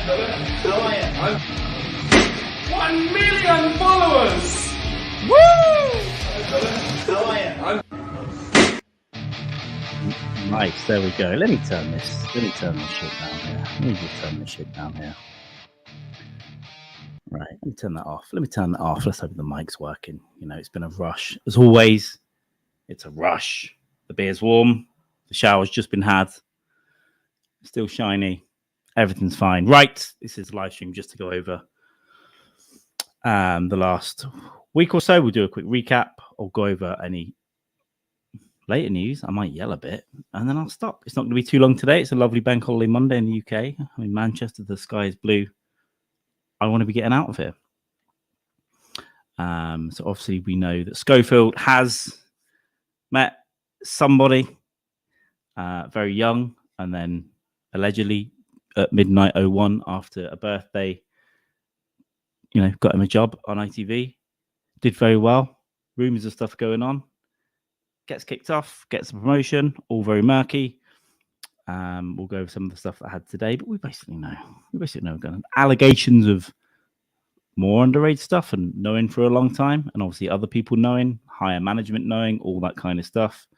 How are you? 1 million followers! Woo! How are you? Nice, there we go. Let me turn this shit down here. Let me just turn this shit down here. Right, let me turn that off. Let's hope the mic's working. You know, it's been a rush. As always, it's a rush. The beer's warm. The shower's just been had. Still shiny. Everything's fine. Right, this is live stream just to go over the last week or so. We'll do a quick recap. I'll go over any later news. I might yell a bit and then I'll stop. It's not going to be too long today. It's a lovely bank holiday Monday in the UK. I'm in Manchester. The sky is blue. I want to be getting out of here. So obviously we know that Schofield has met somebody very young and then allegedly at midnight 01 after a birthday, you know, got him a job on ITV. Did very well. Rumours of stuff going on. Gets kicked off, gets a promotion, all very murky. We'll go over some of the stuff that I had today, but we basically know. Allegations of more underage stuff and knowing for a long time, and obviously other people knowing, higher management knowing, all that kind of stuff.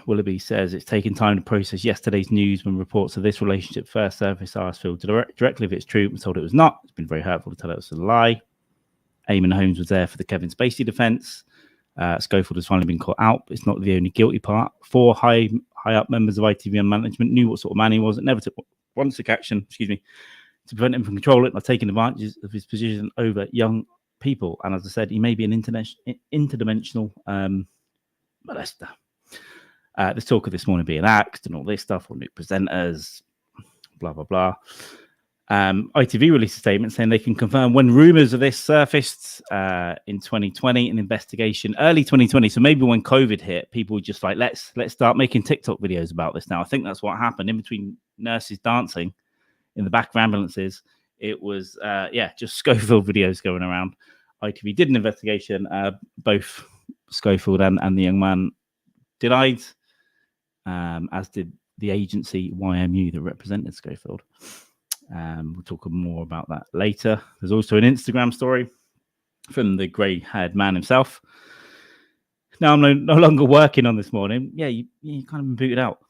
Willoughby says it's taken time to process yesterday's news when reports of this relationship first surfaced. Asked Phil directly if it's true and told it was not. It's been very hurtful to tell it was a lie. Eamon Holmes was there for the Kevin Spacey defence. Schofield has finally been caught out. It's not the only guilty part. 4 high up members of ITV and management knew what sort of man he was. It never took one took action, to prevent him from controlling it by taking advantage of his position over young people. And as I said, he may be an interdimensional molester. There's talk of this morning being axed and all this stuff, or new presenters, blah, blah, blah. ITV released a statement saying they can confirm when rumours of this surfaced in 2020, an investigation early 2020. So maybe when COVID hit, people were just like, let's start making TikTok videos about this now. I think that's what happened in between nurses dancing in the back of ambulances. It was, just Schofield videos going around. ITV did an investigation. Both Schofield and the young man denied, as did the agency YMU that represented Schofield. We'll talk more about that later. There's also an Instagram story from the grey-haired man himself. Now, I'm no longer working on this morning. Yeah, you kind of been booted out.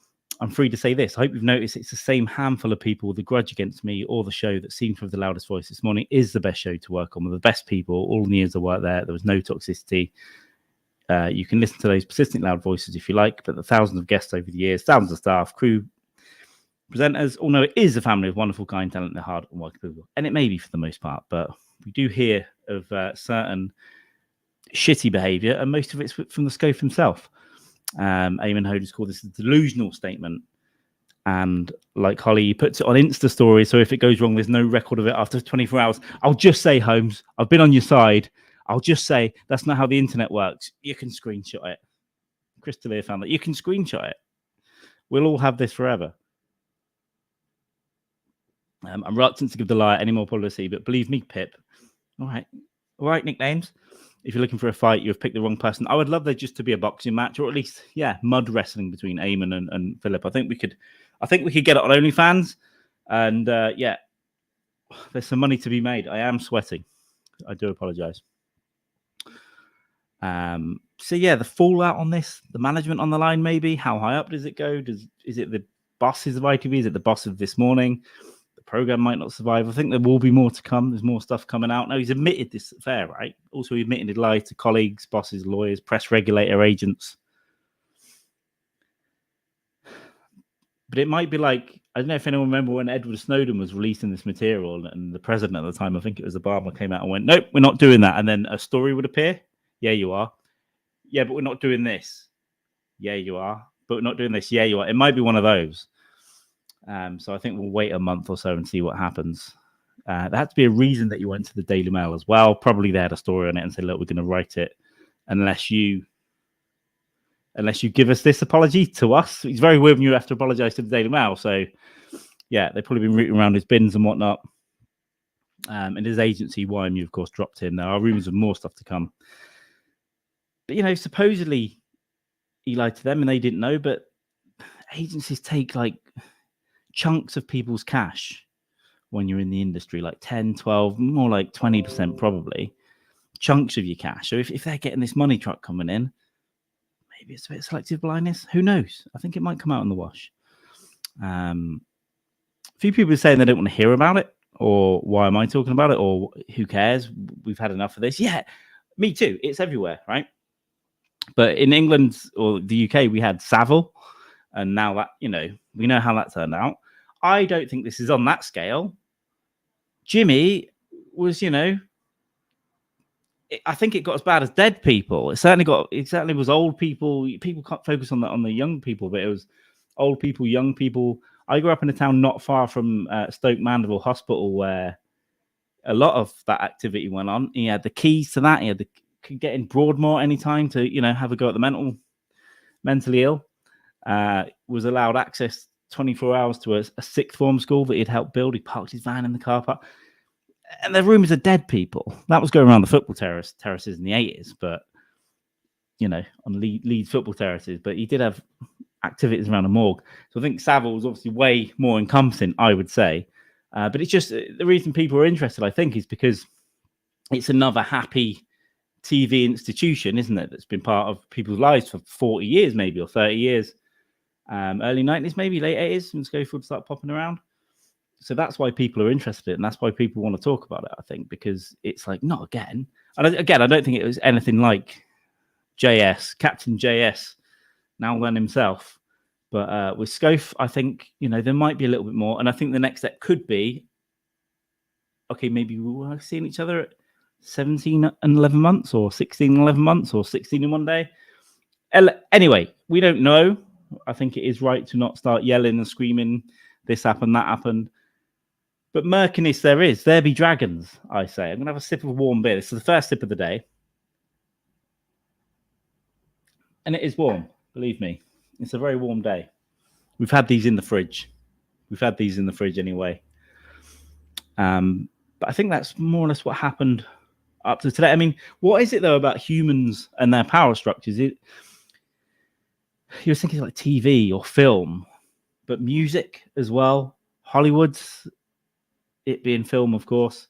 I'm free to say this. I hope you've noticed it's the same handful of people with a grudge against me or the show that seemed to have the loudest voice this morning is the best show to work on with the best people. All the years I worked there was no toxicity. You can listen to those persistent loud voices if you like, but the thousands of guests over the years, thousands of staff, crew, presenters all know it is a family of wonderful, kind, talented, hard and working people. And it may be for the most part, but we do hear of certain shitty behaviour, and most of it's from the Scope himself. Eamon Holmes called this a delusional statement. And like Holly, he puts it on Insta stories, so if it goes wrong, there's no record of it after 24 hours. I'll just say, Holmes, I've been on your side. I'll just say that's not how the internet works. You can screenshot it. Chris D'Elia found that. You can screenshot it. We'll all have this forever. I'm reluctant to give the lie any more publicity, but believe me, Pip. All right, nicknames. If you're looking for a fight, you've picked the wrong person. I would love there just to be a boxing match, or at least, mud wrestling between Eamon and Philip. I think we could get it on OnlyFans, and there's some money to be made. I am sweating. I do apologise. The fallout on this, the management on the line, maybe. How high up does it go? Is it the bosses of ITV? Is it the boss of This Morning? Program might not survive. I think there will be more to come. There's more stuff coming out. Now, he's admitted this affair, right? Also, he admitted he lied to colleagues, bosses, lawyers, press regulator, agents. But it might be like, I don't know if anyone remember when Edward Snowden was releasing this material, and the president at the time, I think it was Obama, came out and went, nope, we're not doing that. And then a story would appear. Yeah, you are. Yeah, but we're not doing this. Yeah, you are. But we're not doing this. Yeah, you are. It might be one of those. So I think we'll wait a month or so and see what happens. There had to be a reason that you went to the Daily Mail as well. Probably they had a story on it and said, look, we're going to write it unless you give us this apology to us. It's very weird when you have to apologize to the Daily Mail. So, yeah, they've probably been rooting around his bins and whatnot. And his agency, YMU, of course, dropped in. There are rumours of more stuff to come. But, supposedly he lied to them and they didn't know. But agencies take like chunks of people's cash when you're in the industry, like 10, 12, more like 20% probably, chunks of your cash. So if they're getting this money truck coming in, maybe it's a bit of selective blindness. Who knows? I think it might come out in the wash. A few people are saying they don't want to hear about it, or why am I talking about it, or who cares? We've had enough of this. Yeah, me too. It's everywhere, right? But in England or the UK, we had Savile, and now that, you know, we know how that turned out. I don't think this is on that scale. Jimmy was, you know, I think it got as bad as dead people. It certainly was old people. People can't focus on the young people, but it was old people, young people. I grew up in a town not far from Stoke Mandeville Hospital, where a lot of that activity went on. He had the keys to that. He had could get in Broadmoor anytime to, you know, have a go at the mentally ill. Was allowed access 24 hours to a sixth form school that he'd helped build. He parked his van in the car park. And the rumours of dead people. That was going around the football terraces in the 80s, but, you know, on Leeds football terraces. But he did have activities around a morgue. So I think Savile was obviously way more encompassing, I would say. But it's just the reason people are interested, I think, is because it's another happy TV institution, isn't it? That's been part of people's lives for 40 years, maybe, or 30 years. Early 90s, maybe late 80s, when Schofield started popping around. So that's why people are interested, and that's why people want to talk about it, I think, because it's like, not again. And again, I don't think it was anything like Captain JS, now then himself. But with Scof, I think, you know, there might be a little bit more. And I think the next step could be, okay, maybe we were seeing each other at 17 and 11 months, or 16 and 11 months, or 16 in one day. Anyway, we don't know. I think it is right to not start yelling and screaming, this happened, that happened. But murkiness there be dragons, I say. I'm going to have a sip of warm beer. This is the first sip of the day. And it is warm, believe me. It's a very warm day. We've had these in the fridge. Anyway. But I think that's more or less what happened up to today. I mean, what is it, though, about humans and their power structures? You were thinking like TV or film, but music as well. Hollywood's, it being film, of course.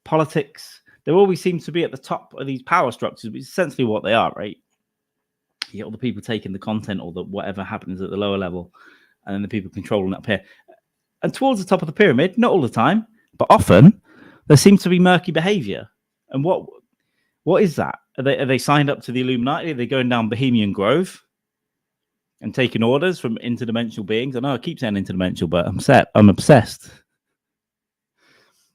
Politics, there always seems to be at the top of these power structures, which is essentially what they are, right? You get all the people taking the content or the whatever happens at the lower level, and then the people controlling up here. And towards the top of the pyramid, not all the time, but often, there seems to be murky behavior. And what is that? Are they signed up to the Illuminati? Are they going down Bohemian Grove and taking orders from interdimensional beings? I know I keep saying interdimensional, but I'm obsessed.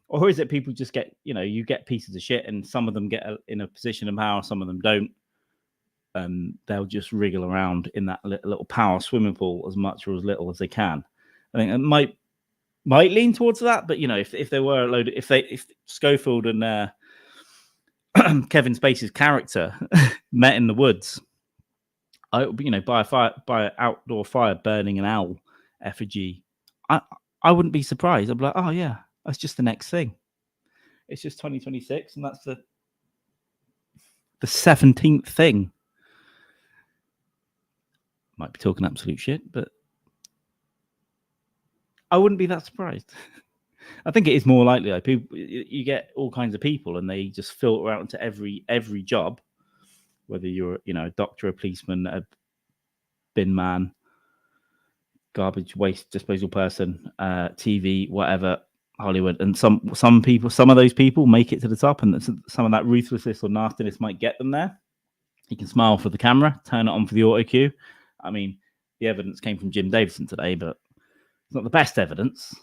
Or is it people just get, you know, you get pieces of shit, and some of them get in a position of power, some of them don't. They'll just wriggle around in that little power swimming pool as much or as little as they can. I think it might lean towards that, but, you know, if there were a load, if Schofield and Kevin Spacey's character met in the woods, by an outdoor fire burning an owl effigy, I wouldn't be surprised. I'd be like, oh yeah, that's just the next thing. It's just 2026, and that's the 17th thing. Might be talking absolute shit, but I wouldn't be that surprised. I think it is more likely, like, people, you get all kinds of people, and they just filter out into every job, whether you're, you know, a doctor, a policeman, a bin man, garbage waste disposal person, TV, whatever, Hollywood. And some of those people make it to the top, and some of that ruthlessness or nastiness might get them there. You can smile for the camera, turn it on for the auto cue. I mean, the evidence came from Jim Davidson today, but it's not the best evidence.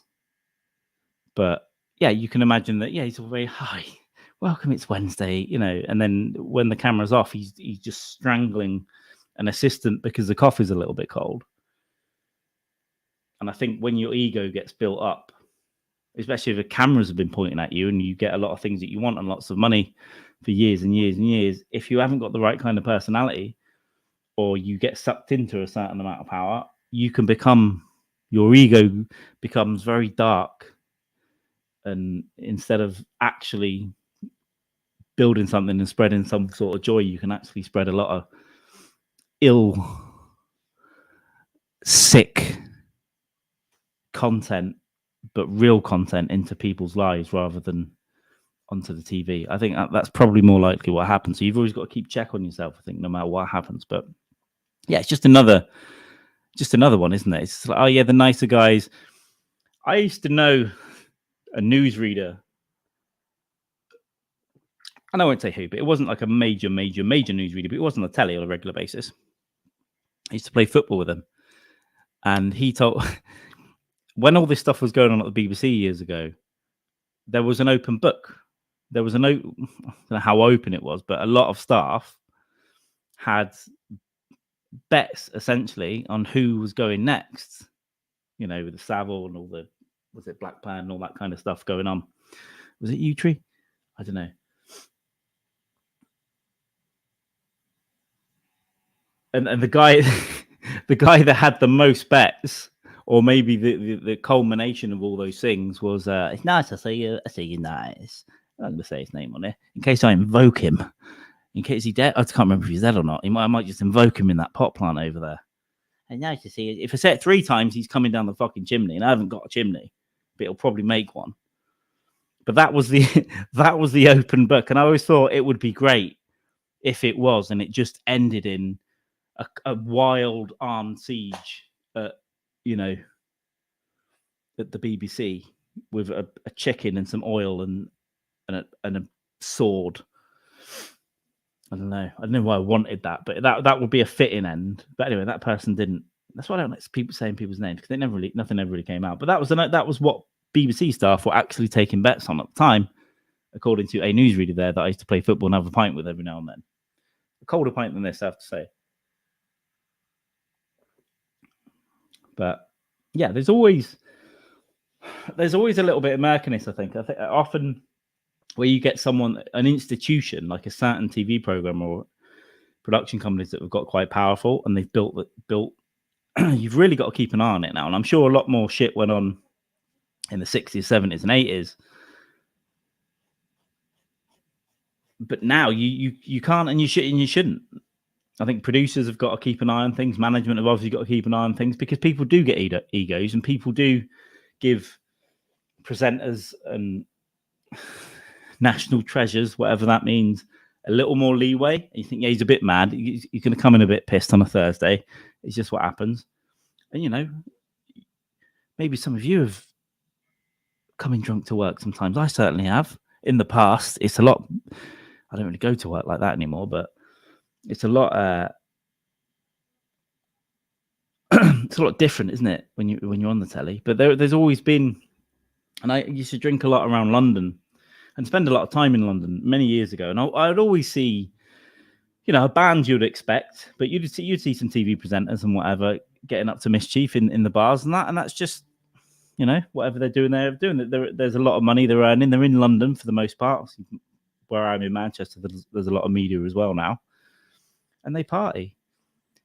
But yeah, you can imagine that. Yeah, he's all very, hi, welcome, it's Wednesday, you know. And then when the camera's off, he's just strangling an assistant because the coffee's a little bit cold. And I think when your ego gets built up, especially if the cameras have been pointing at you and you get a lot of things that you want and lots of money for years and years and years, if you haven't got the right kind of personality, or you get sucked into a certain amount of power, your ego becomes very dark. And instead of actually building something and spreading some sort of joy, you can actually spread a lot of ill sick content, but real content into people's lives rather than onto the TV. I think that's probably more likely what happens. So you've always got to keep check on yourself, I think, no matter what happens. But yeah, it's just another one, isn't it? It's like, oh yeah, the nicer guys. I used to know a newsreader, and I won't say who, but it wasn't like a major newsreader, but it was on the telly on a regular basis. I used to play football with him, and he told when all this stuff was going on at the BBC years ago, there was an open book. There was I don't know how open it was, but a lot of staff had bets essentially on who was going next. You know, with the Savile and all the Blackburn and all that kind of stuff going on. Was it Utree? I don't know. And the guy the guy that had the most bets, or maybe the culmination of all those things was it's nice to see you. I see you nice. I'm not going to say his name on it in case I invoke him. In case he's dead. I can't remember if he's dead or not. I might just invoke him in that pot plant over there. And nice to see you. If I say it 3 times, he's coming down the fucking chimney, and I haven't got a chimney, but he'll probably make one. But that was the open book, and I always thought it would be great if it was, and it just ended in a wild armed siege at the BBC with a chicken and some oil and a sword. I don't know why I wanted that, but that would be a fitting end. But anyway, that person didn't. That's why I don't like people saying people's names, because nothing ever really came out. But that was what BBC staff were actually taking bets on at the time, according to a newsreader there that I used to play football and have a pint with every now and then. A colder pint than this, I have to say. But yeah, there's always a little bit of murkiness, I think often where you get an institution like a certain TV program or production companies that have got quite powerful and they've built you've really got to keep an eye on it now. And I'm sure a lot more shit went on in the 60s, 70s and 80s. But now you can't, and you shouldn't. I think producers have got to keep an eye on things. Management have obviously got to keep an eye on things, because people do get egos, and people do give presenters and national treasures, whatever that means, a little more leeway. And you think, yeah, he's a bit mad. He's going to come in a bit pissed on a Thursday. It's just what happens. And, maybe some of you have come in drunk to work sometimes. I certainly have. In the past, it's a lot. I don't really go to work like that anymore, but it's a lot. It's a lot different, isn't it, when you're on the telly? But there's always been, and I used to drink a lot around London and spend a lot of time in London many years ago, and I'd always see, a band you'd expect, but you'd see some TV presenters and whatever getting up to mischief in the bars and that's just, whatever they're doing, there's a lot of money they're earning. They're in London for the most part. Where I'm in Manchester, there's a lot of media as well now, and they party.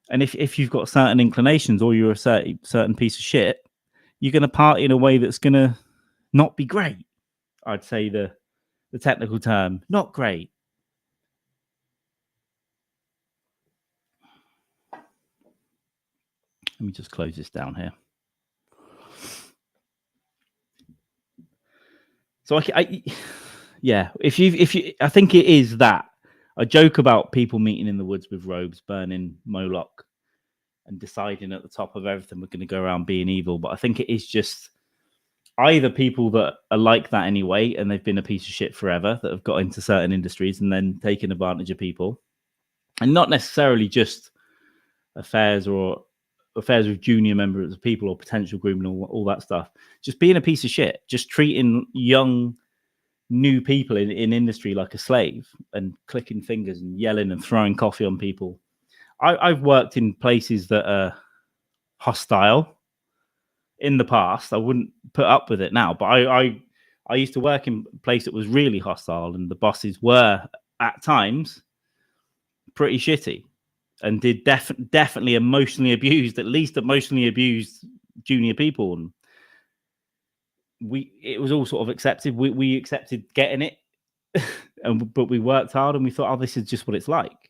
And if you've got certain inclinations or you're a certain piece of shit, you're going to party in a way that's going to not be great. I'd say the technical term, not great. Let me just close this down here. So yeah, if you, I think it is that. I joke about people meeting in the woods with robes, burning Moloch, and deciding at the top of everything we're going to go around being evil. But I think it is just either people that are like that anyway, and they've been a piece of shit forever, that have got into certain industries and then taken advantage of people, and not necessarily just affairs with junior members of people or potential grooming, all that stuff. Just being a piece of shit, just treating young, new people in industry like a slave and clicking fingers and yelling and throwing coffee on people. I've worked in places that are hostile in the past. I wouldn't put up with it now, but I used to work in a place that was really hostile, and the bosses were at times pretty shitty and did definitely emotionally abused junior people. And it was all sort of accepted. We accepted getting it, but we worked hard and we thought, oh, this is just what it's like.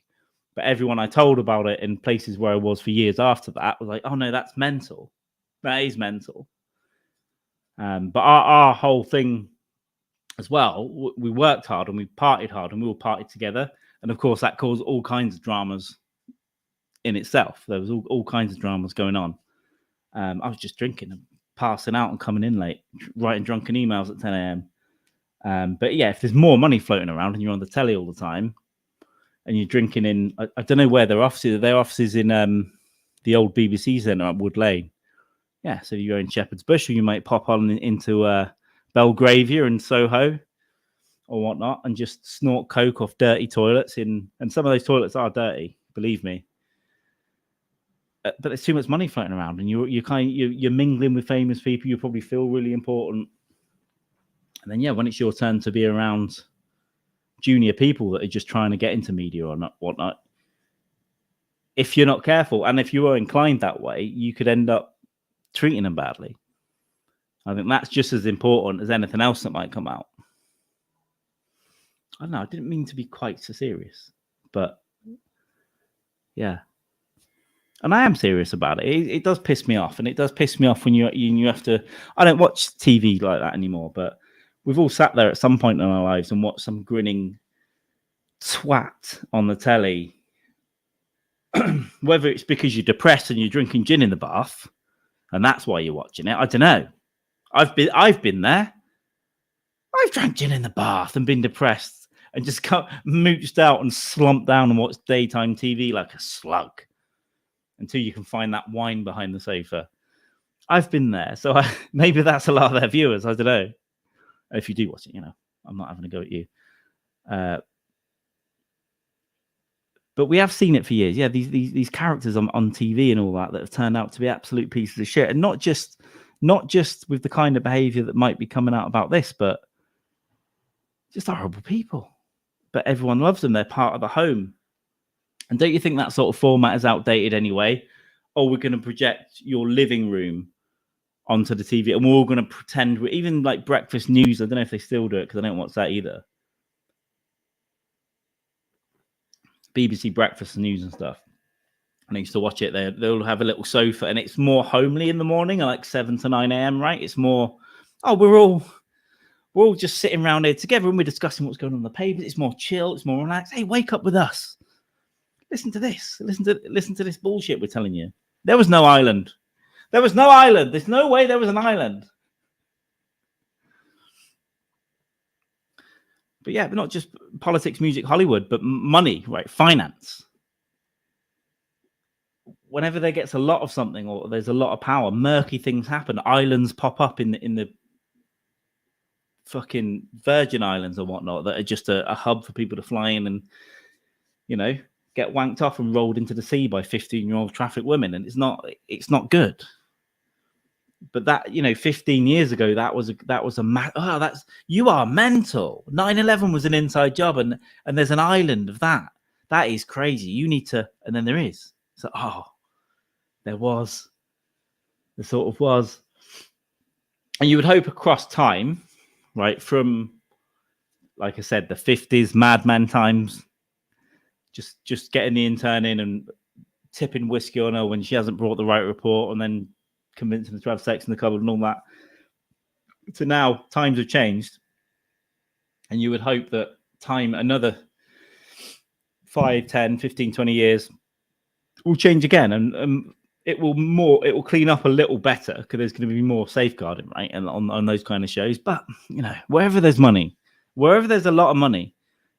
But everyone I told about it in places where I was for years after that was like, oh no, that's mental. That is mental. But our whole thing as well, we worked hard and we partied hard and we all partied together. And of course, that caused all kinds of dramas in itself. There was all kinds of dramas going on. I was just drinking and passing out and coming in late, writing drunken emails at 10 a.m. But yeah, if there's more money floating around and you're on the telly all the time and you're drinking in, I don't know where their offices are. Their offices in the old BBC Centre at Wood Lane. Yeah, so you go in Shepherd's Bush or you might pop on into Belgravia and Soho or whatnot and just snort coke off dirty toilets and some of those toilets are dirty, believe me. But there's too much money floating around and you're mingling with famous people. You probably feel really important. And then, yeah, when it's your turn to be around junior people that are just trying to get into media or not, whatnot, if you're not careful and if you are inclined that way, you could end up treating them badly. I think that's just as important as anything else that might come out. I don't know. I didn't mean to be quite so serious, but yeah. And I am serious about it. It does piss me off, and it does piss me off when you have to. I don't watch TV like that anymore, but we've all sat there at some point in our lives and watched some grinning twat on the telly. Whether it's because you're depressed and you're drinking gin in the bath, and that's why you're watching it, I don't know. I've been there. I've drank gin in the bath and been depressed and just got mooched out and slumped down and watched daytime TV like a slug until you can find that wine behind the sofa. I've been there. So maybe that's a lot of their viewers. I don't know. If you do watch it, I'm not having a go at you. But we have seen it for years. Yeah, these characters on TV and all that have turned out to be absolute pieces of shit. And not just with the kind of behavior that might be coming out about this, but just horrible people. But everyone loves them. They're part of the home. And don't you think that sort of format is outdated anyway? Or we're going to project your living room onto the TV and we're all going to pretend even like breakfast news. I don't know if they still do it because I don't watch that either. BBC breakfast news and stuff. And I used to watch it. They'll have a little sofa and it's more homely in the morning, like 7 to 9 a.m., right? It's more, we're all just sitting around here together and we're discussing what's going on in the papers. It's more chill. It's more relaxed. Hey, wake up with us. Listen to this. Listen to this bullshit we're telling you. There was no island. There was no island. There's no way there was an island. But yeah, but not just politics, music, Hollywood, but money, right? Finance. Whenever there gets a lot of something or there's a lot of power, murky things happen. Islands pop up in the fucking Virgin Islands or whatnot that are just a hub for people to fly in and, get wanked off and rolled into the sea by 15-year-old traffic women. And it's not good. But that, 15 years ago, you are mental. 9/11 was an inside job and there's an island of that. That is crazy. You need to, and then there is. So, there sort of was. And you would hope across time, right, from, like I said, the 50s, Mad Men times, just getting the intern in and tipping whiskey on her when she hasn't brought the right report and then convincing her to have sex in the cupboard and all that. To now, times have changed. And you would hope that time, another 5, 10, 15, 20 years, will change again. And it will clean up a little better because there's going to be more safeguarding, right? And on those kind of shows. But, wherever there's money, wherever there's a lot of money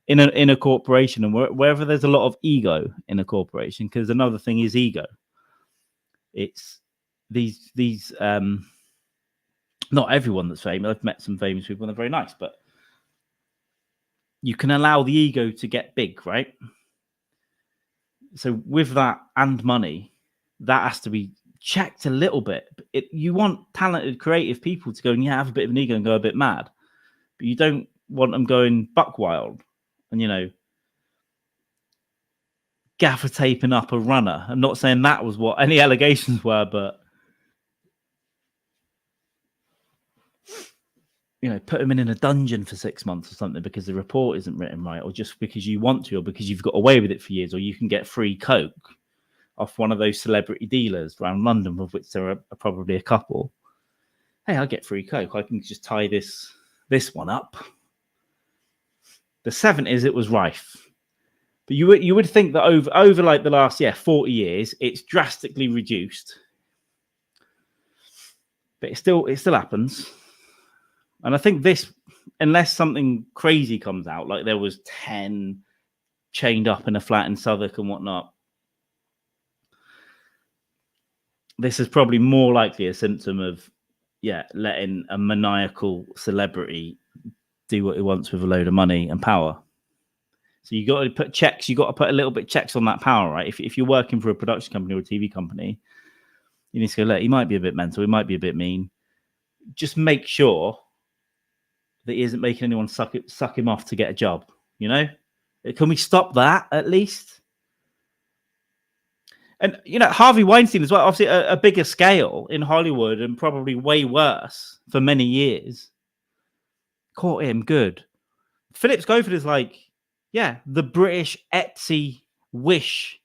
in a corporation and wherever there's a lot of ego in a corporation, because another thing is ego. It's these not everyone that's famous. I've met some famous people and they're very nice, but you can allow the ego to get big, right? So with that and money, that has to be checked a little bit. You want talented, creative people to go and have a bit of an ego and go a bit mad, but you don't want them going buck wild and gaffer taping up a runner. I'm not saying that was what any allegations were, but put them in a dungeon for 6 months or something because the report isn't written right, or just because you want to, or because you've got away with it for years, or you can get free coke off one of those celebrity dealers around London, of which there are probably a couple. Hey, I get free coke. I can just tie this one up. The 70s, it was rife. But you would think that over like the last 40 years, it's drastically reduced. But it still happens. And I think this, unless something crazy comes out, like there was 10 chained up in a flat in Southwark and whatnot, this is probably more likely a symptom of, letting a maniacal celebrity do what he wants with a load of money and power. So you got to put checks. You got to put a little bit checks on that power, right? If you're working for a production company or a TV company, you need to go, look, he might be a bit mental. He might be a bit mean. Just make sure that he isn't making anyone suck him off to get a job. Can we stop that at least? And Harvey Weinstein as well, obviously a bigger scale in Hollywood and probably way worse for many years. Caught him good. Phillip Schofield is like, the British Etsy wish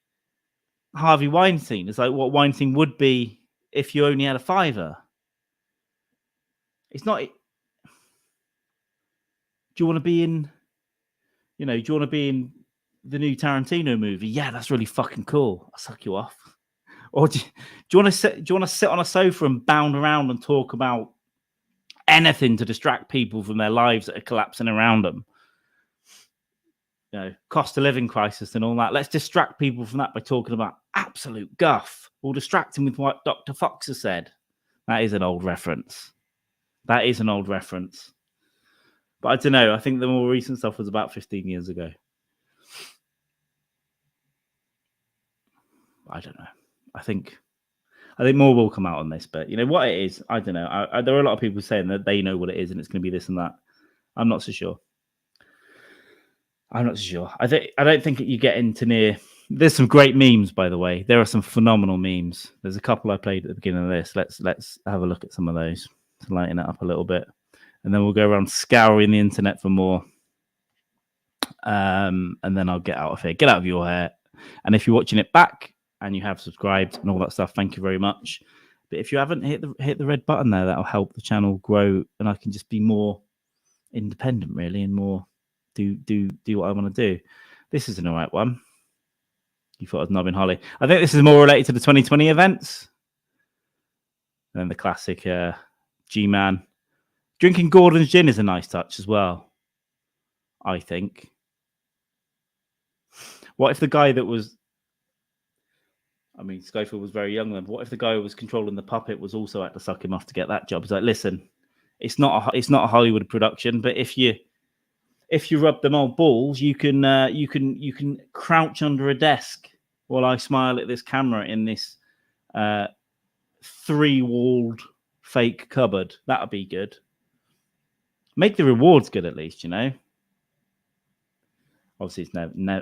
Harvey Weinstein. It's like what Weinstein would be if you only had a fiver. It's not. Do you want to be in? Do you want to be in the new Tarantino movie? Yeah, that's really fucking cool. I'll suck you off. Or do you want to sit? Do you want to sit on a sofa and bound around and talk about anything to distract people from their lives that are collapsing around them? Cost of living crisis and all that. Let's distract people from that by talking about absolute guff. We'll distract them with what Dr. Fox has said. That is an old reference. But I don't know. I think the more recent stuff was about 15 years ago. I don't know. I think more will come out on this, but what it is, I don't know. There are a lot of people saying that they know what it is and it's going to be this and that. I'm not so sure. I don't think you get into near. There's some great memes, by the way. There are some phenomenal memes. There's a couple I played at the beginning of this. Let's have a look at some of those to lighten it up a little bit, and then we'll go around scouring the internet for more. And then I'll get out of here. Get out of your hair. And if you're watching it back and you have subscribed and all that stuff, thank you very much. But if you haven't, hit the red button there. That'll help the channel grow, and I can just be more independent, really, and more do what I want to do. This is an all right one. You thought I was knobbing Holly. I think this is more related to the 2020 events. And then the classic G-Man. Drinking Gordon's gin is a nice touch as well, I think. What if the guy that was... Schofield was very young then. What if the guy who was controlling the puppet was also had to suck him off to get that job? It's like, listen, it's not a Hollywood production, but if you rub them old balls, you can crouch under a desk while I smile at this camera in this 3-walled fake cupboard. That'd be good. Make the rewards good, at least, Obviously, it's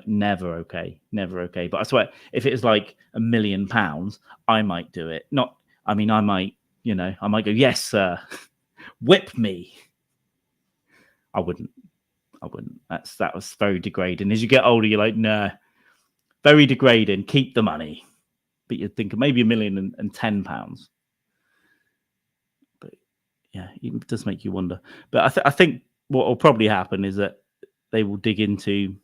never okay. Never okay. But I swear, if it was like £1 million, I might do it. I might go, yes, sir. Whip me. I wouldn't. That was very degrading. As you get older, you're like, nah, very degrading. Keep the money. But you'd think of maybe £1 million and £10. But yeah, it does make you wonder. But I think what will probably happen is that they will dig into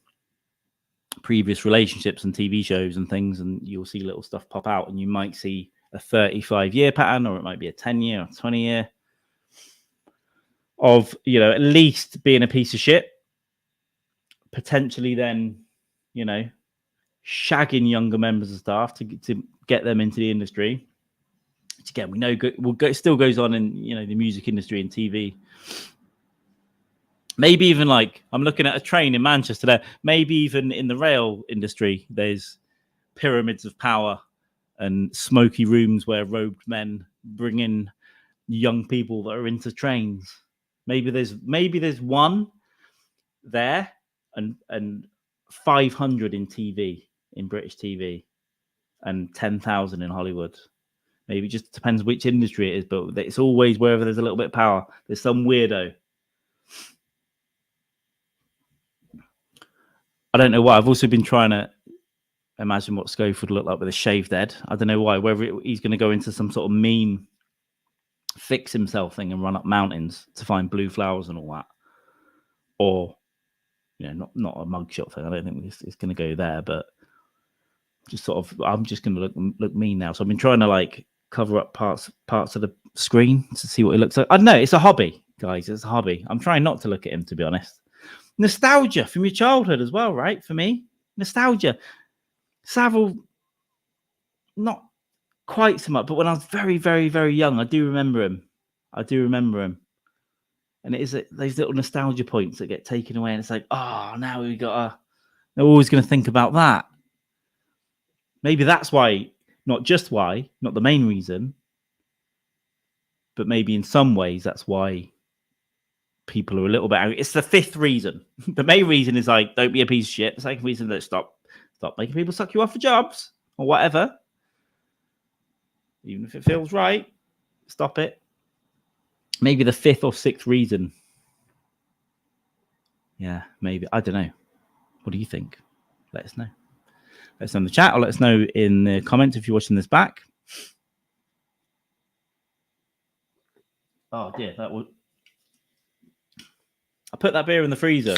previous relationships and TV shows and things, and you'll see little stuff pop out, and you might see a 35-year pattern, or it might be a 10-year or 20-year of, at least being a piece of shit, potentially then, shagging younger members of staff to get them into the industry. Which again, we know still goes on in, the music industry and TV. Maybe even like, I'm looking at a train in Manchester there, maybe even in the rail industry, there's pyramids of power and smoky rooms where robed men bring in young people that are into trains. Maybe there's one there and 500 in TV, in British TV, and 10,000 in Hollywood. Maybe it just depends which industry it is, but it's always wherever there's a little bit of power, there's some weirdo I don't know why. I've also been trying to imagine what Schofield looked like with a shaved head. I don't know why. Whether he's going to go into some sort of mean fix himself thing and run up mountains to find blue flowers and all that, or not a mugshot thing. I don't think it's going to go there, but just sort of, I'm just going to look mean now. So I've been trying to like cover up parts of the screen to see what it looks like. I don't know. It's a hobby, guys. It's a hobby. I'm trying not to look at him, to be honest. Nostalgia from your childhood as well, right? For me, nostalgia. Savile, not quite so much, but when I was very, very, very young, I do remember him. And it is those little nostalgia points that get taken away, and it's like, oh, now we got they're always going to think about that. Maybe that's why, not the main reason, but maybe in some ways that's why people are a little bit angry. It's the fifth reason. The main reason is like, don't be a piece of shit. The second reason is stop making people suck you off for jobs or whatever. Even if it feels right, stop it. Maybe the fifth or sixth reason. Yeah, maybe. I don't know. What do you think? Let us know. Let us know in the chat, or let us know in the comments if you're watching this back. Oh dear, I put that beer in the freezer,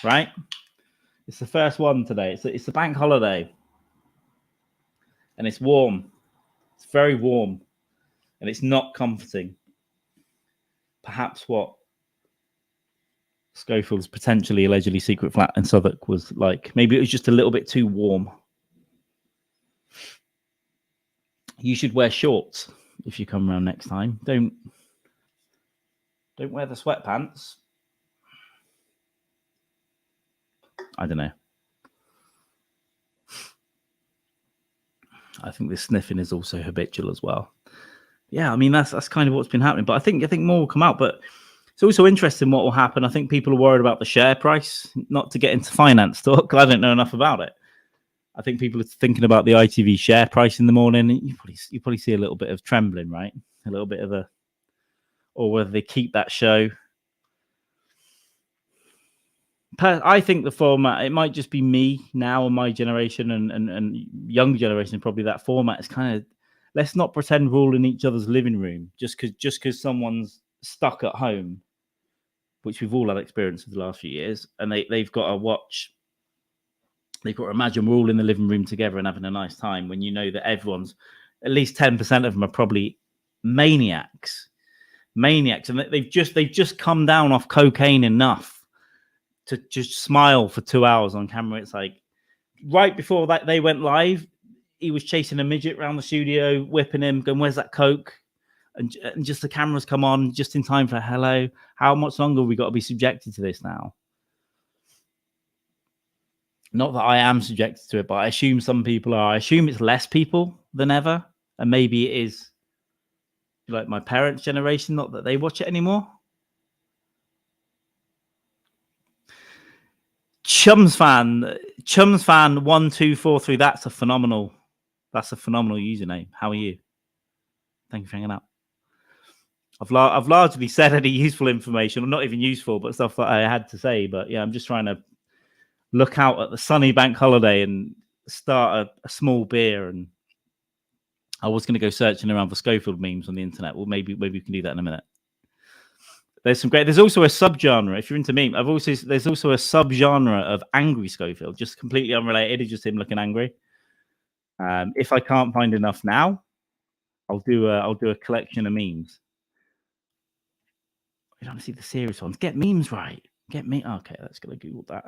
right? It's the first one today. It's a bank holiday, and it's warm. It's very warm, and it's not comforting. Perhaps what Schofield's potentially, allegedly secret flat in Southwark was like. Maybe it was just a little bit too warm. You should wear shorts if you come around next time. Don't wear the sweatpants. I don't know. I think this sniffing is also habitual as well. Yeah, I mean that's kind of what's been happening. But I think more will come out. But it's also interesting what will happen. I think people are worried about the share price. Not to get into finance talk, because I don't know enough about it. I think people are thinking about the ITV share price in the morning. You probably see a little bit of trembling, right? A little bit of or whether they keep that show. I think the format, it might just be me now and my generation and young generation, probably that format is kind of, let's not pretend we're all in each other's living room just because someone's stuck at home, which we've all had experience of the last few years, and they've got to watch. They've got to imagine we're all in the living room together and having a nice time, when you know that everyone's, at least 10% of them are probably maniacs, and they've just come down off cocaine enough to just smile for 2 hours on camera. It's like right before that they went live, he was chasing a midget around the studio, whipping him, going, "Where's that coke?" And just the cameras come on just in time for hello. How much longer have we got to be subjected to this now? Not that I am subjected to it, but I assume some people are. I assume it's less people than ever. And maybe it is like my parents' generation, not that they watch it anymore. Chums fan 1243. That's a phenomenal username. How are you? Thank you for hanging out. I've largely said any useful information, or not even useful, but stuff that I had to say. But yeah, I'm just trying to look out at the sunny bank holiday and start a small beer. And I was going to go searching around for Schofield memes on the internet. Well, maybe we can do that in a minute. There's also a subgenre. If you're into meme, there's also a subgenre of angry Schofield, just completely unrelated. It's just him looking angry. If I can't find enough now, I'll do a collection of memes. We don't see the serious ones. Get memes right. Okay, let's go Google that.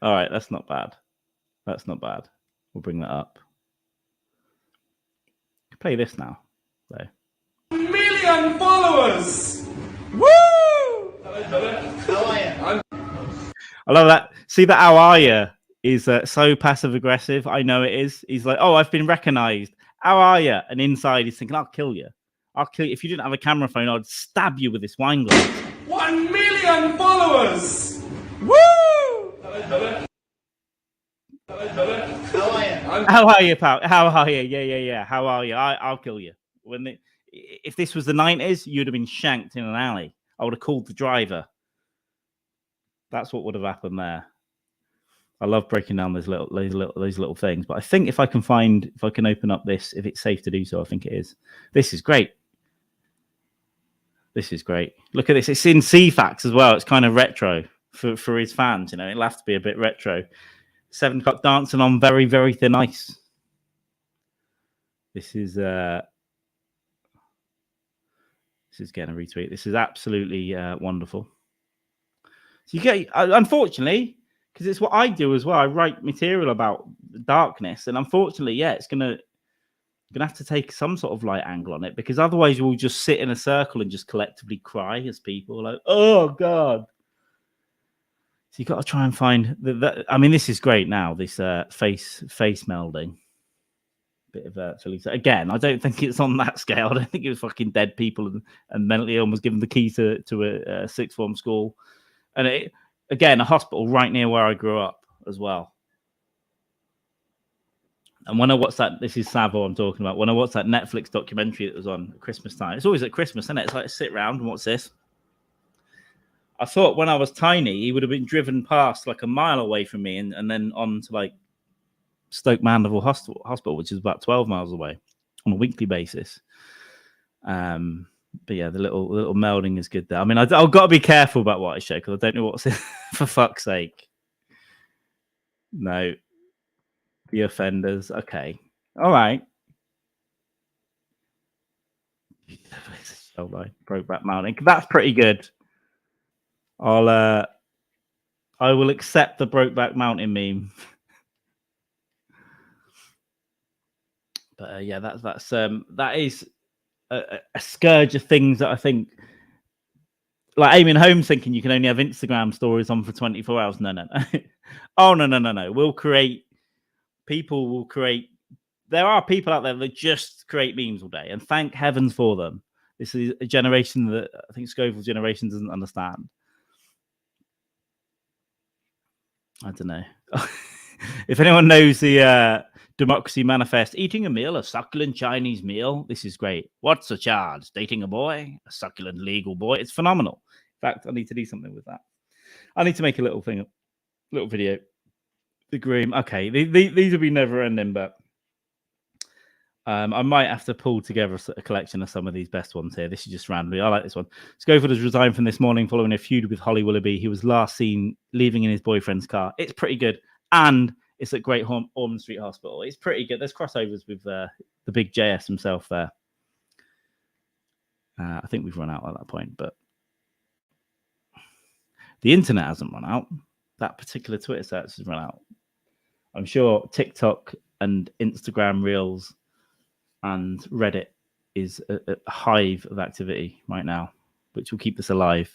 All right, that's not bad. We'll bring that up. Play this now. So. 1 million followers! Woo! How are you? I love that. See that how are you is so passive aggressive. I know it is. He's like, oh, I've been recognized. How are you? And inside he's thinking, I'll kill you. If you didn't have a camera phone, I'd stab you with this wine glass. 1 million followers! Woo! How are you? How are you, pal? How are you? Yeah. How are you? I'll kill you. If this was the 90s, you'd have been shanked in an alley. I would have called the driver. That's what would have happened there. I love breaking down those little things. But I think if I can open up this, if it's safe to do so, I think it is. This is great. This is great. Look at this. It's in CFAX as well. It's kind of retro for his fans. You know, it'll have to be a bit retro. 7 o'clock dancing on very, very thin ice. This is getting a retweet. This is absolutely wonderful. So you get, unfortunately, because it's what I do as well. I write material about darkness, and unfortunately, yeah, it's gonna have to take some sort of light angle on it, because otherwise we'll just sit in a circle and just collectively cry as people, like, oh god. So you got to try and find that. I mean, this is great now. This face melding. Bit of Philly. Again, I don't think it's on that scale. I don't think it was fucking dead people and mentally ill was given the key to a sixth form school, and again a hospital right near where I grew up as well. And when I watched that, this is Savo I'm talking about. When I watched that Netflix documentary that was on at Christmas time, it's always at Christmas, isn't it? It's like sit round and what's this? I thought when I was tiny, he would have been driven past like a mile away from me and then on to like Stoke Mandeville Hospital, which is about 12 miles away on a weekly basis. But yeah, the little melding is good there. I mean, I've got to be careful about what I show because I don't know what's in, for fuck's sake. No. The offenders. Okay. All right. Brokeback Mountain. That's pretty good. I will accept the Brokeback Mountain meme. But yeah, that is a scourge of things that I think, like Eamon Holmes thinking you can only have Instagram stories on for 24 hours. No. Oh no. People will create. There are people out there that just create memes all day, and thank heavens for them. This is a generation that I think Scofield's generation doesn't understand. I don't know. If anyone knows the Democracy Manifest, eating a meal, a succulent Chinese meal. This is great. What's the charge? Dating a boy, a succulent legal boy. It's phenomenal. In fact, I need to do something with that. I need to make a little video. The groom. Okay, these will be never ending, but I might have to pull together a collection of some of these best ones here. This is just randomly. I like this one. Schofield has resigned from This Morning following a feud with Holly Willoughby. He was last seen leaving in his boyfriend's car. It's pretty good. And it's at Great Ormond Street Hospital. It's pretty good. There's crossovers with the big JS himself there. I think we've run out at that point, but the internet hasn't run out. That particular Twitter search has run out. I'm sure TikTok and Instagram Reels and Reddit is a hive of activity right now, which will keep this alive.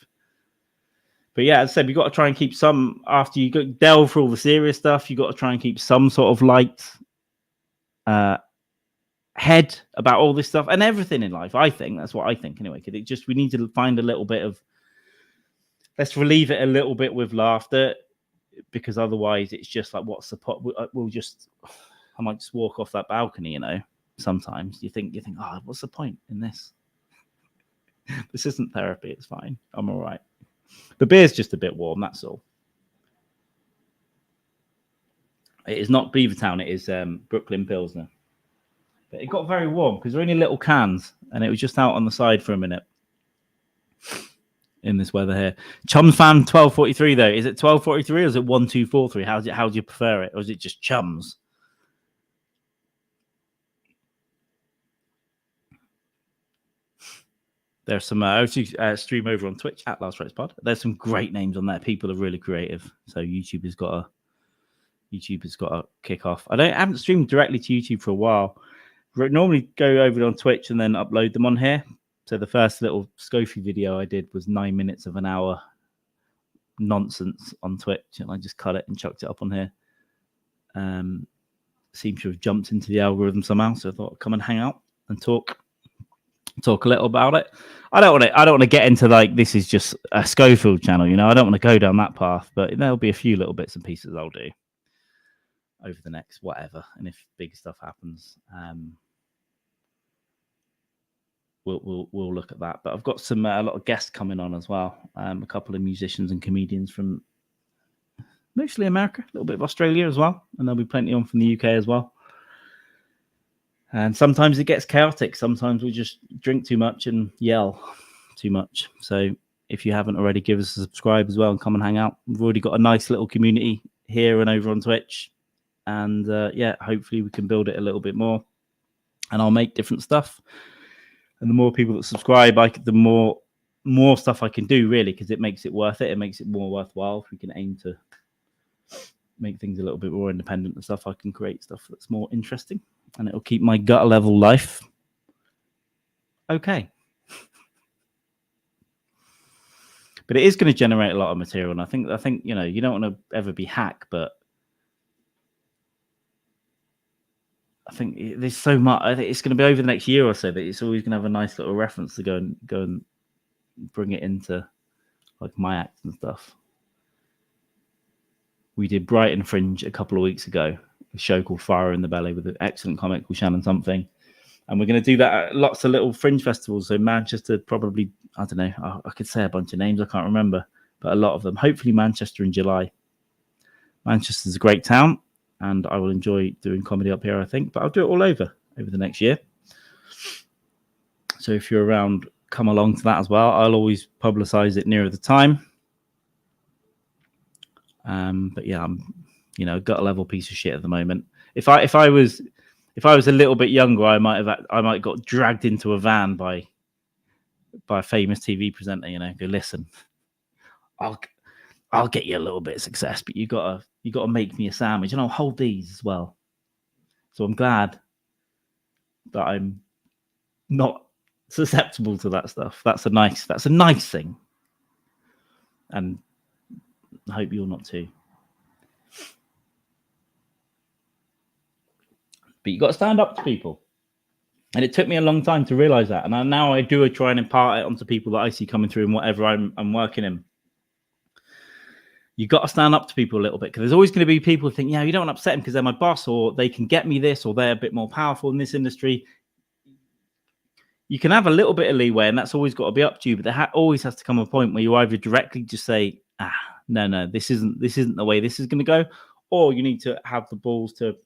But yeah, as I said, you've got to try and keep some, after you delve through all the serious stuff, you've got to try and keep some sort of light head about all this stuff and everything in life. I think that's what I think anyway. We need to find a little bit of, let's relieve it a little bit with laughter, because otherwise it's just like, what's the point? I might just walk off that balcony, you know. Sometimes you think, oh, what's the point in this? This isn't therapy. It's fine. I'm all right. The beer's just a bit warm. That's all. It is not Beavertown. It is Brooklyn Pilsner. But it got very warm because they're only little cans, and it was just out on the side for a minute in this weather here. Chums fan 1243 though. Is it 1243 or is it 1243? How do you prefer it, or is it just Chums? There's some stream over on Twitch at Last Rights Pod. There's some great names on there. People are really creative. So YouTube has got to kick off. I haven't streamed directly to YouTube for a while. Normally go over on Twitch and then upload them on here. So the first little Scofie video I did was 9 minutes of an hour nonsense on Twitch, and I just cut it and chucked it up on here. Seems to have jumped into the algorithm somehow. So I thought I'd come and hang out and talk a little about it. I don't want to get into like this is just a Schofield channel, you know. I don't want to go down that path, but there'll be a few little bits and pieces I'll do over the next whatever, and if big stuff happens, we'll look at that. But I've got some a lot of guests coming on as well. A couple of musicians and comedians from mostly America, a little bit of Australia as well, and there'll be plenty on from the UK as well. And sometimes it gets chaotic. Sometimes we just drink too much and yell too much. So if you haven't already, give us a subscribe as well and come and hang out. We've already got a nice little community here and over on Twitch. And hopefully we can build it a little bit more. And I'll make different stuff. And the more people that subscribe, the more stuff I can do, really, because it makes it worth it. It makes it more worthwhile. If we can aim to make things a little bit more independent and stuff, I can create stuff that's more interesting. And it'll keep my gut level life okay. But it is going to generate a lot of material. And I think you know, you don't want to ever be hack, but I think there's so much. I think it's going to be over the next year or so that it's always going to have a nice little reference to go and bring it into like my acts and stuff. We did Brighton Fringe a couple of weeks ago, a show called Fire in the Belly with an excellent comic called Shannon Something. And we're going to do that at lots of little fringe festivals. So Manchester, probably, I don't know, I could say a bunch of names, I can't remember, but a lot of them. Hopefully Manchester in July. Manchester's a great town, and I will enjoy doing comedy up here, I think. But I'll do it all over the next year. So if you're around, come along to that as well. I'll always publicise it nearer the time. But yeah, I'm, you know, gut level piece of shit at the moment. If I was a little bit younger, I might got dragged into a van by a famous TV presenter. You know, go, listen, I'll get you a little bit of success, but you gotta make me a sandwich, and I'll hold these as well. So I'm glad that I'm not susceptible to that stuff. That's a nice thing, and I hope you're not too. But you got to stand up to people. And it took me a long time to realize that. And now I do try and impart it onto people that I see coming through in whatever I'm working in. You got to stand up to people a little bit, because there's always going to be people who think, yeah, you don't want to upset them because they're my boss, or they can get me this, or they're a bit more powerful in this industry. You can have a little bit of leeway, and that's always got to be up to you. But there always has to come a point where you either directly just say, no, this isn't the way this is going to go, or you need to have the balls to,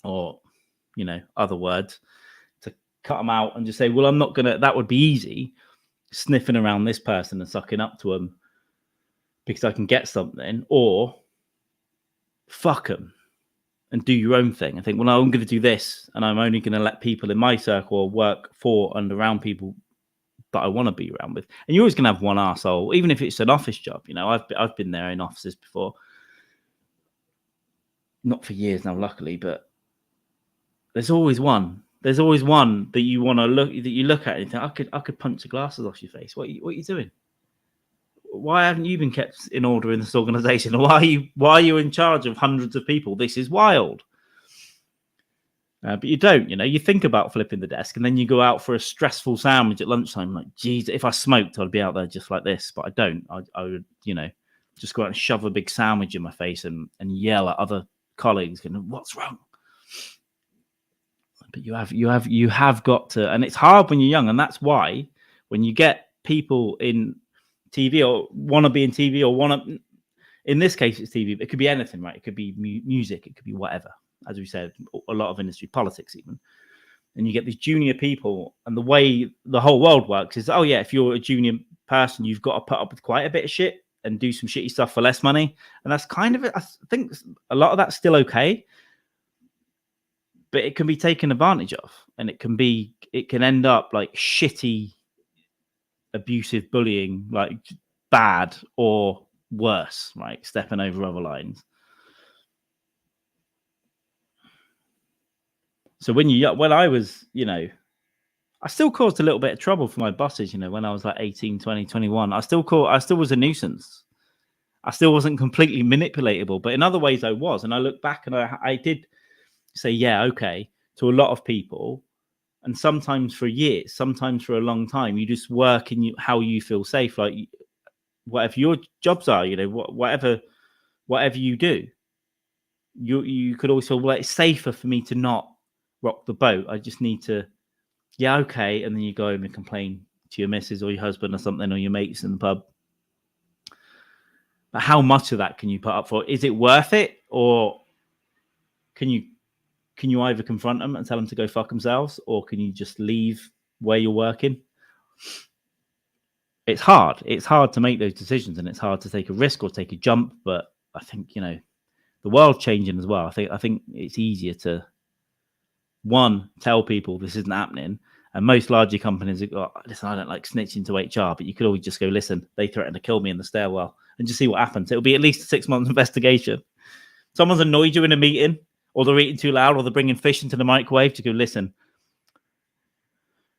or, you know, other words, to cut them out and just say, well, I'm not going to, that would be easy, sniffing around this person and sucking up to them because I can get something, or fuck them and do your own thing. I think, well, no, I'm going to do this, and I'm only going to let people in my circle work for and around people that I want to be around with. And you're always going to have one arsehole, even if it's an office job. You know, I've been there in offices before, not for years now, luckily, but there's always one. There's always one that you want to look at and think, I could punch the glasses off your face. What are you doing? Why haven't you been kept in order in this organization? Why are you in charge of hundreds of people? This is wild. But you don't, you know, you think about flipping the desk, and then you go out for a stressful sandwich at lunchtime. Like, geez, if I smoked, I'd be out there just like this, but I don't. I would, you know, just go out and shove a big sandwich in my face and yell at other colleagues, going, what's wrong? But you have got to, and it's hard when you're young. And that's why when you get people in TV or want to be in TV, or in this case, it's TV, but it could be anything, right? It could be music. It could be whatever. As we said, a lot of industry, politics even. And you get these junior people, and the way the whole world works is, oh yeah, if you're a junior person, you've got to put up with quite a bit of shit and do some shitty stuff for less money. And that's kind of it. I think a lot of that's still okay, but it can be taken advantage of, and it can end up like shitty, abusive bullying, like bad or worse, right? Stepping over other lines. So when I was, you know, I still caused a little bit of trouble for my bosses, you know, when I was like 18, 20, 21. I still was a nuisance. I still wasn't completely manipulatable, but in other ways I was. And I look back and I did say, yeah, okay, to a lot of people. And sometimes for years, sometimes for a long time, you just work in how you feel safe. Like whatever your jobs are, you know, whatever you do, you could always feel, well, it's safer for me to not rock the boat. I just need to Yeah, okay. And then you go home and complain to your missus or your husband or something, or your mates in the pub. But how much of that can you put up for? Is it worth it, or can you either confront them and tell them to go fuck themselves, or can you just leave where you're working? It's hard. It's hard to make those decisions, and it's hard to take a risk or take a jump. But I think the world's changing as well. I think it's easier to tell people this isn't happening. And most larger companies have got, listen, I don't like snitching to HR, but you could always just go, listen, they threatened to kill me in the stairwell, and just see what happens. It'll be at least a 6 month investigation. Someone's annoyed you in a meeting, or they're eating too loud, or they're bringing fish into the microwave, to go, listen,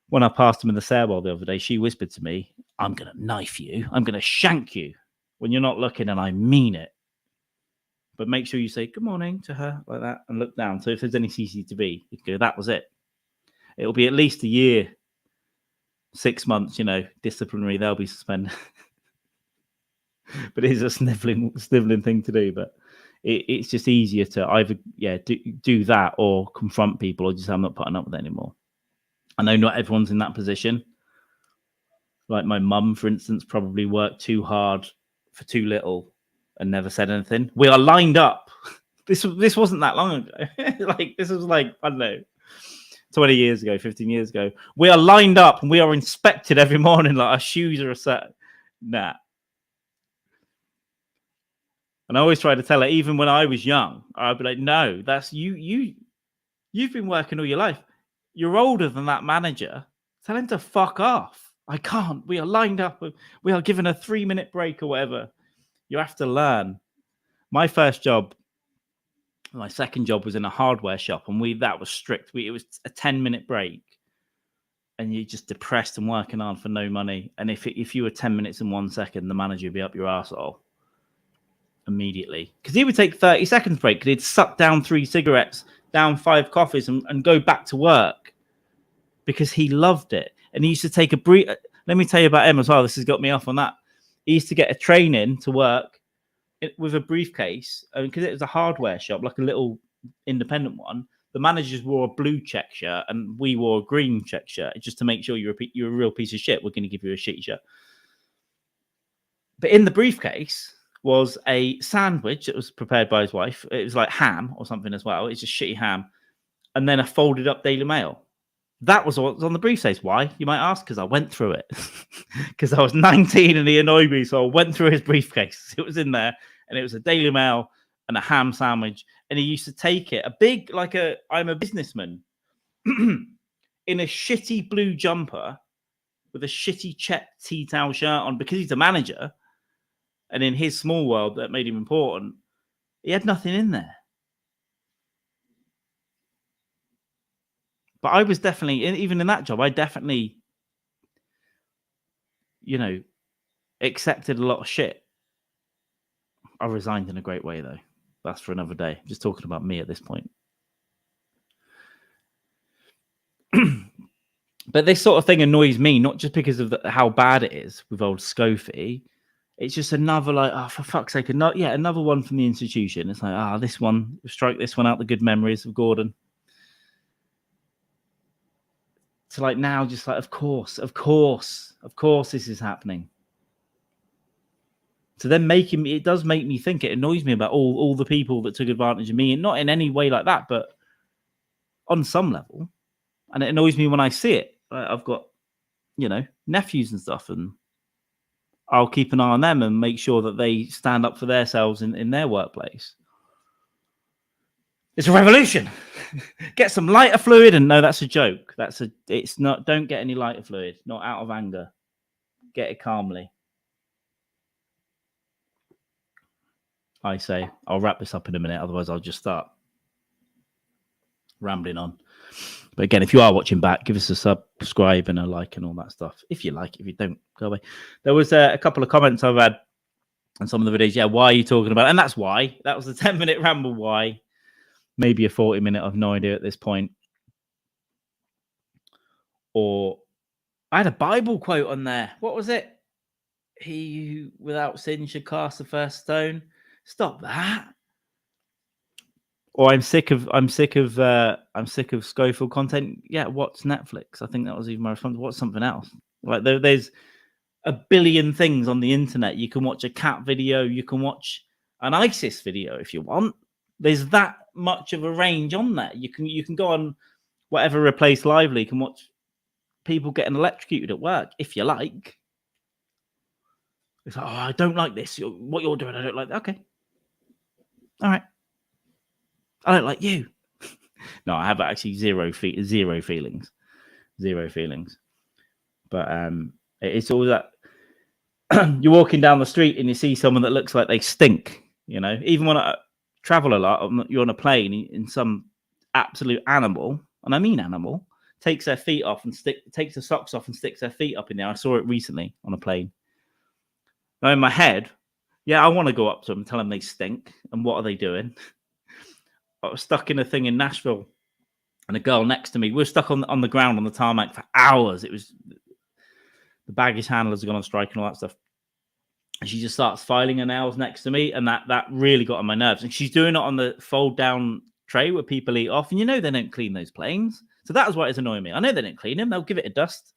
when I passed them in the stairwell the other day, she whispered to me, I'm going to knife you. I'm going to shank you when you're not looking, and I mean it. But make sure you say good morning to her like that and look down. So if there's any CCTV, you can go, that was it. It'll be at least a year, 6 months, disciplinary. They'll be suspended. But it is a sniveling thing to do. But it's just easier to either do that or confront people, or just I'm not putting up with it anymore. I know not everyone's in that position. Like my mum, for instance, probably worked too hard for too little and never said anything. We are lined up. This wasn't that long ago. This was I don't know, 20 years ago, 15 years ago. We are lined up and we are inspected every morning. Like our shoes are set. Nah. And I always try to tell her, even when I was young, I'd be like, no, that's you've been working all your life. You're older than that manager. Tell him to fuck off. I can't. We are lined up. We are given a 3-minute break or whatever. You have to learn. My second job was in a hardware shop, and that was strict. It was a 10-minute break, and you're just depressed and working hard for no money. And if you were 10 minutes and 1 second, the manager would be up your arsehole immediately, because he would take 30 seconds break, because he'd suck down 3 cigarettes, down 5 coffees, and go back to work, because he loved it. And he used to take a brief. Let me tell you about him as well. This has got me off on that. He used to get a train in to work with a briefcase, because it was a hardware shop, like a little independent one. The managers wore a blue check shirt and we wore a green check shirt, just to make sure you're a real piece of shit. We're going to give you a shitty shirt. But in the briefcase was a sandwich that was prepared by his wife. It was like ham or something as well. It's just shitty ham. And then a folded up Daily Mail. That was what was on the briefcase. Why, you might ask? Because I went through it. Because I was 19 and he annoyed me, so I went through his briefcase. It was in there, and it was a Daily Mail and a ham sandwich. And he used to take it, I'm a businessman, in a shitty blue jumper with a shitty checked tea-towel shirt on, because he's a manager. And in his small world, that made him important. He had nothing in there. But I was definitely, even in that job, I definitely, accepted a lot of shit. I resigned in a great way, though. That's for another day. I'm just talking about me at this point. But this sort of thing annoys me, not just because of how bad it is with old Scofie. It's just another, for fuck's sake, another one from the institution. It's like, this one, strike this one out, the good memories of Gordon. So now, just of course, this is happening. So then it does make me think. It annoys me about all the people that took advantage of me, and not in any way like that, but on some level. And it annoys me when I see it. I've got, nephews and stuff, and I'll keep an eye on them and make sure that they stand up for themselves in their workplace. It's a revolution. Get some lighter fluid, and no, that's a joke. It's not. Don't get any lighter fluid. Not out of anger. Get it calmly. I say. I'll wrap this up in a minute. Otherwise, I'll just start rambling on. But again, if you are watching back, give us a subscribe and a like and all that stuff. If you like, if you don't, go away. There was a couple of comments I've had on some of the videos. Yeah, why are you talking about it? And that's why. That was a 10-minute ramble. Why? Maybe a 40-minute. I've no idea at this point. Or I had a Bible quote on there. What was it? He who without sin should cast the first stone. Stop that. Or I'm sick of Schofield content. Yeah, what's Netflix? I think that was even my response. What's something else? Like there's a billion things on the internet. You can watch a cat video. You can watch an ISIS video if you want. There's that much of a range on there. You can go on whatever Replace Lively. You can watch people getting electrocuted at work if you like. It's like, oh, I don't like this. What you're doing, I don't like that. Okay. All right. I don't like you. No, I have actually zero feelings. But it's all that you're walking down the street and you see someone that looks like they stink. You know, even when I travel a lot, you're on a plane and some absolute animal, and I mean animal, takes their feet off and takes the socks off and sticks their feet up in there. I saw it recently on a plane. Now in my head, yeah, I want to go up to them and tell them they stink. And what are they doing? I was stuck in a thing in Nashville, and a girl next to me, we were stuck on the ground on the tarmac for hours. It was the baggage handlers have gone on strike and all that stuff. And she just starts filing her nails next to me, and that really got on my nerves. And she's doing it on the fold down tray where people eat off, and you know they don't clean those planes. So that was what is annoying me. I know they don't clean them; they'll give it a dust.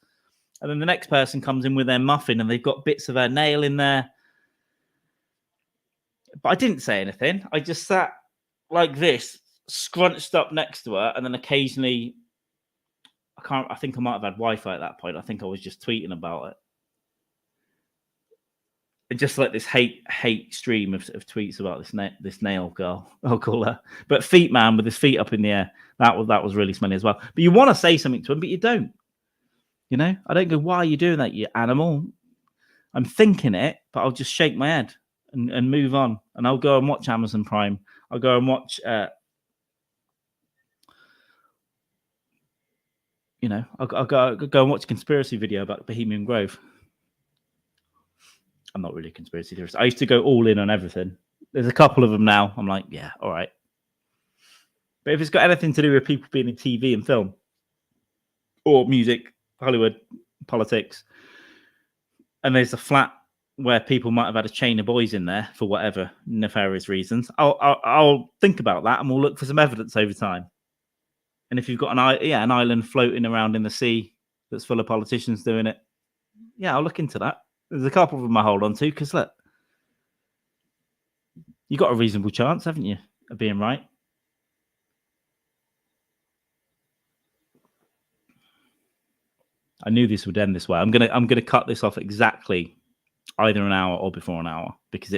And then the next person comes in with their muffin, and they've got bits of her nail in there. But I didn't say anything. I just sat like this, scrunched up next to her, and then occasionally, I think I might have had Wi-Fi at that point. I think I was just tweeting about it. And just like this hate stream of tweets about this nail girl, I'll call her. But Feet Man with his feet up in the air, that was really smelly as well. But you want to say something to him, but you don't. You know, I don't go, why are you doing that, you animal? I'm thinking it, but I'll just shake my head and move on. And I'll go and watch Amazon Prime. I'll go and watch, I'll go and watch a conspiracy video about Bohemian Grove. I'm not really a conspiracy theorist. I used to go all in on everything. There's a couple of them now. I'm like, yeah, all right. But if it's got anything to do with people being in TV and film or music, Hollywood, politics, and there's a flat where people might have had a chain of boys in there for whatever nefarious reasons, I'll think about that and we'll look for some evidence over time. And if you've got an island floating around in the sea that's full of politicians doing it, yeah, I'll look into that. There's a couple of them I hold on to because look, you got a reasonable chance, haven't you, of being right? I knew this would end this way. I'm gonna cut this off exactly either an hour or before an hour because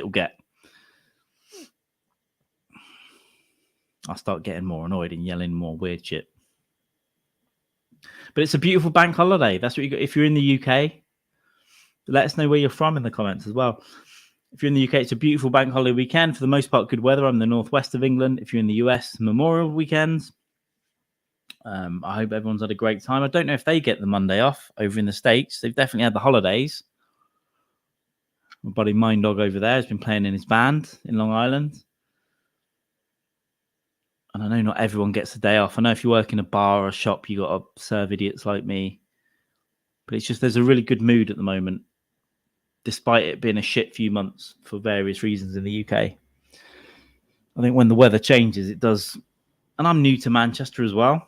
I'll start getting more annoyed and yelling more weird shit. But it's a beautiful bank holiday. That's what you got. If you're in the UK, let us know where you're from in the comments as well. If you're in the UK, it's a beautiful bank holiday weekend. For the most part, good weather. I'm in the northwest of England. If you're in the US, Memorial weekends. I hope everyone's had a great time. I don't know if they get the Monday off over in the States. They've definitely had the holidays. My buddy Mind Dog over there has been playing in his band in Long Island. And I know not everyone gets a day off. I know if you work in a bar or a shop, you got to serve idiots like me. But it's just there's a really good mood at the moment, despite it being a shit few months for various reasons in the UK. I think when the weather changes, it does. And I'm new to Manchester as well.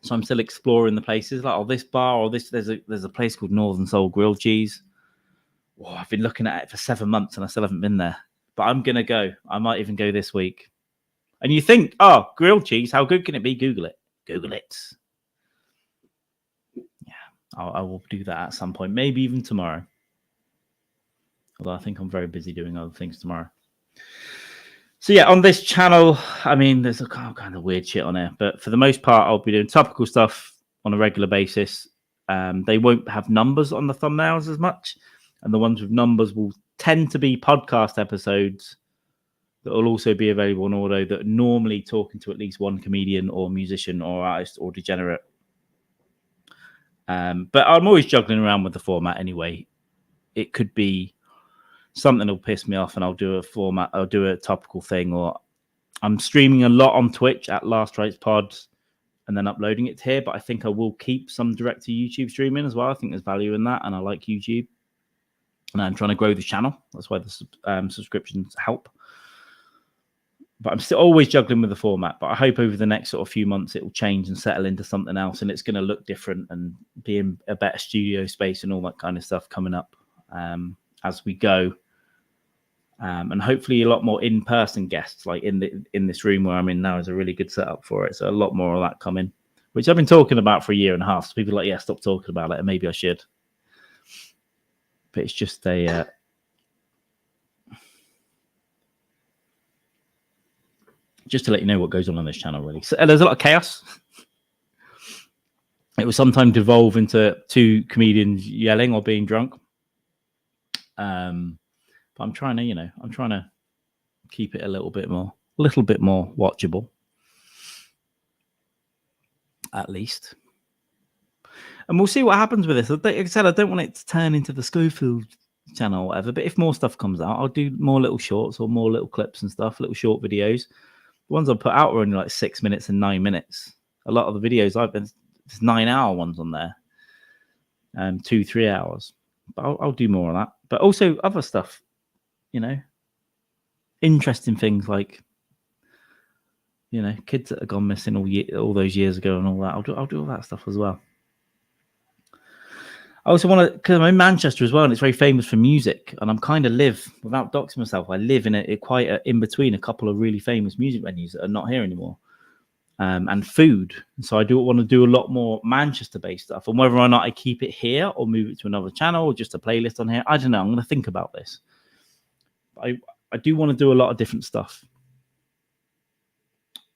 So I'm still exploring the places like this bar or this. There's a place called Northern Soul Grilled Cheese. Oh, I've been looking at it for 7 months and I still haven't been there. But I'm going to go. I might even go this week. And you think, oh, grilled cheese, how good can it be? Google it. Google it. Yeah, I will do that at some point. Maybe even tomorrow. Although I think I'm very busy doing other things tomorrow. So yeah, on this channel, I mean, there's a kind of weird shit on here. But for the most part, I'll be doing topical stuff on a regular basis. They won't have numbers on the thumbnails as much. And the ones with numbers will tend to be podcast episodes that will also be available on audio that are normally talking to at least one comedian or musician or artist or degenerate. But I'm always juggling around with the format anyway. It could be something will piss me off and I'll do a format, I'll do a topical thing, or I'm streaming a lot on Twitch at Last Rights Pod and then uploading it here. But I think I will keep some direct to YouTube streaming as well. I think there's value in that and I like YouTube. And I'm trying to grow the channel. That's why the subscriptions help. But I'm still always juggling with the format. But I hope over the next sort of few months it will change and settle into something else, and it's going to look different and be in a better studio space and all that kind of stuff coming up as we go. And hopefully a lot more in-person guests, like in this room where I'm in now, is a really good setup for it. So a lot more of that coming, which I've been talking about for a year and a half. So people are like, yeah, stop talking about it, and maybe I should. But it's just a just to let you know what goes on this channel, really. So there's a lot of chaos. It will sometimes devolve into two comedians yelling or being drunk. But I'm trying to, keep it a little bit more watchable, at least. And we'll see what happens with this. Like I said, I don't want it to turn into the Schofield channel or whatever. But if more stuff comes out, I'll do more little shorts or more little clips and stuff, little short videos. The ones I put out are only like 6 minutes and 9 minutes. A lot of the videos there's 9-hour ones on there, 2-3 hours. But I'll do more of that. But also other stuff, interesting things like, kids that have gone missing all those years ago and all that. I'll do all that stuff as well. I also want to, because I'm in Manchester as well, and it's very famous for music. And I'm kind of without doxing myself, I live in in between a couple of really famous music venues that are not here anymore, and food. So I do want to do a lot more Manchester-based stuff. And whether or not I keep it here or move it to another channel or just a playlist on here, I don't know. I'm going to think about this. I do want to do a lot of different stuff.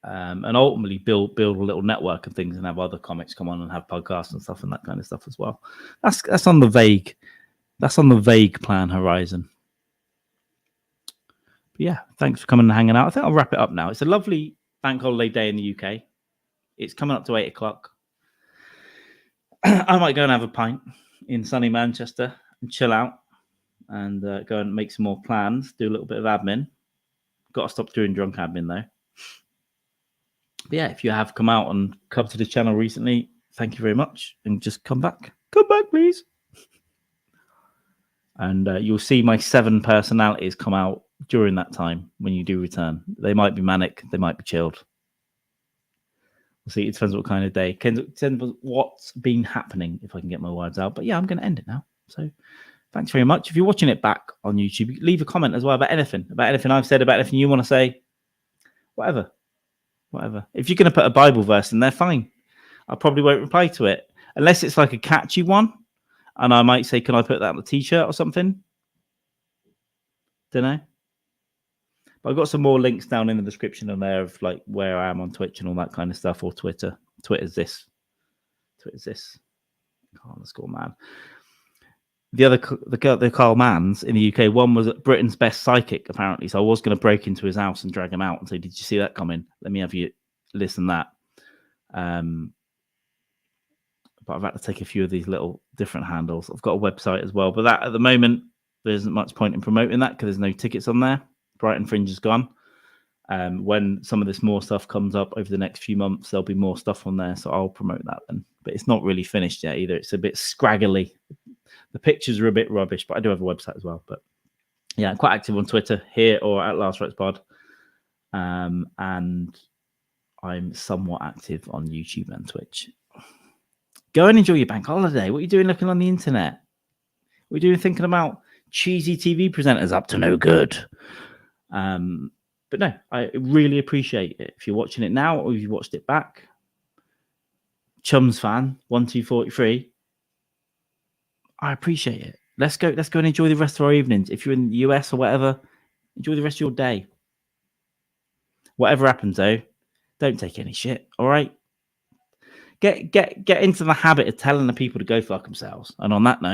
And ultimately build a little network and things, and have other comics come on and have podcasts and stuff and that kind of stuff as well. That's on the vague plan horizon. But yeah, thanks for coming and hanging out. I think I'll wrap it up now. It's a lovely bank holiday day in the UK. It's coming up to 8 o'clock. I might go and have a pint in sunny Manchester and chill out and go and make some more plans, do a little bit of admin. Got to stop doing drunk admin though. But yeah, if you have come out and come to the channel recently, thank you very much. And just come back. Come back, please. And you'll see my 7 personalities come out during that time when you do return. They might be manic. They might be chilled. We'll see. It depends what kind of day. It depends what's been happening, if I can get my words out. But yeah, I'm going to end it now. So thanks very much. If you're watching it back on YouTube, leave a comment as well about anything I've said, about anything you want to say. Whatever. If you're going to put a Bible verse in there, fine. I probably won't reply to it unless it's like a catchy one, and I might say, "Can I put that on the t-shirt or something?" Don't know. But I've got some more links down in the description on there of like where I am on Twitch and all that kind of stuff, or Twitter. Twitter's this. _ Mann. The Carl Manns in the UK, one was Britain's best psychic, apparently. So I was going to break into his house and drag him out and say, "Did you see that coming? Let me have you listen to that." But I've had to take a few of these little different handles. I've got a website as well, but that at the moment, there isn't much point in promoting that because there's no tickets on there. Brighton Fringe is gone. When some of this more stuff comes up over the next few months, there'll be more stuff on there. So I'll promote that then. But it's not really finished yet either. It's a bit scraggly. The pictures are a bit rubbish, but I do have a website as well. But yeah, I'm quite active on Twitter here or at Last Rights Pod. And I'm somewhat active on YouTube and Twitch. Go and enjoy your bank holiday. What are you doing looking on the internet? What are you doing thinking about cheesy TV presenters up to no good? But no, I really appreciate it. If you're watching it now or if you watched it back, Chums fan 1243. I appreciate it. Let's go and enjoy the rest of our evenings. If you're in the US or whatever, enjoy the rest of your day. Whatever happens though, don't take any shit. All right. Get into the habit of telling the people to go fuck themselves. And on that note,